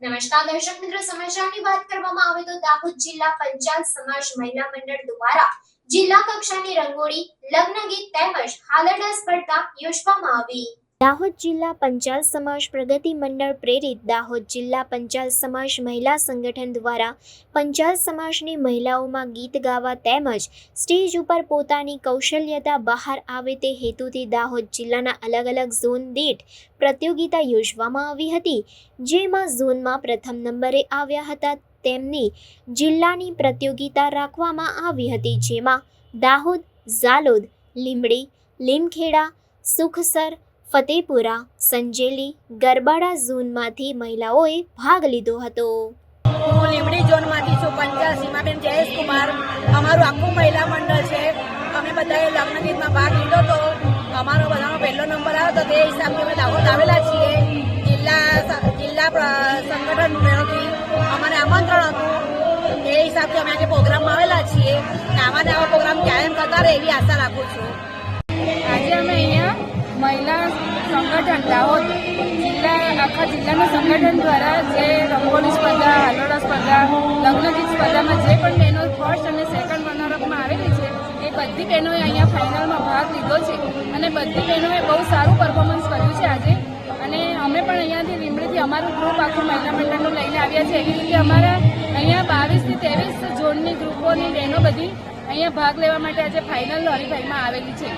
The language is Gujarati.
નમસ્કાર દર્શક મિત્રો, સમાચારની વાત કરવામાં આવે તો દાહોદ જિલ્લા પંચાયત સમાજ મહિલા મંડળ દ્વારા જિલ્લા કક્ષાની રંગોળી, લગ્ન ગીત તેમજ હાલરડા સ્પર્ધા યોજવામાં આવી। દાહોદ જિલ્લા પંચાયત સમાજ પ્રગતિ મંડળ પ્રેરિત દાહોદ જિલ્લા પંચાયત સમાજ મહિલા સંગઠન દ્વારા પંચાયત સમાજની મહિલાઓમાં ગીત ગાવા તેમજ સ્ટેજ ઉપર પોતાની કૌશલ્યતા બહાર આવે તે હેતુથી દાહોદ જિલ્લાના અલગ અલગ ઝોન દીઠ પ્રતિયોગિતા યોજવામાં આવી હતી, જેમાં ઝોનમાં પ્રથમ નંબરે આવ્યા હતા તેમની જિલ્લાની પ્રતિયોગિતા રાખવામાં આવી હતી, જેમાં દાહોદ, ઝાલોદ, લીંબડી, લીમખેડા, સુખસર, ફતેપુરા, સંજેલી, ગરબાડા ઝોનમાંથી મહિલાઓએ ભાગ લીધો હતો। હું લીંબડી ઝોનમાંથી છું। પંચાયત સીમાબેન જયેશકુમાર અમારું આખું મહિલા મંડળ છે। અમે બધાએ લગ્ન ગીતમાં ભાગ લીધો તો અમારો બધાનો પહેલો નંબર આવ્યો તો તે હિસાબથી અમે દાહોદ આવેલા છીએ। જિલ્લા સંગઠન તરફથી અમને આમંત્રણ હતું, એ હિસાબથી અમે આજે પ્રોગ્રામમાં આવેલા છીએ। આવા ને આવા પ્રોગ્રામ કાયમ કરતા રહે એવી આશા રાખું છું। આજે અમે અહીંયા મહિલા સંગઠન દાહોદ આખા જિલ્લાના સંગઠન દ્વારા જે રંગોળી સ્પર્ધા, હાલોડા સ્પર્ધા, લગ્ન ગીત સ્પર્ધામાં જે પણ બહેનો ફર્સ્ટ અને સેકન્ડ રનરઅપમાં આવેલી છે એ બધી બહેનોએ અહીંયા ફાઇનલમાં ભાગ લીધો છે અને બધી બહેનોએ બહુ સારું પરફોર્મન્સ કર્યું છે આજે। અને અમે પણ અહીંયાથી લીંબડીથી અમારું ગ્રુપ આખું મહિલા મંડળનું લઈને આવ્યા છે। એવી રીતે અમારા અહીંયા 22 થી 23 ઝોનની ગ્રુપોની બહેનો બધી અહીંયા ભાગ લેવા માટે આજે ફાઇનલ હરીફાઈમાં આવેલી છે।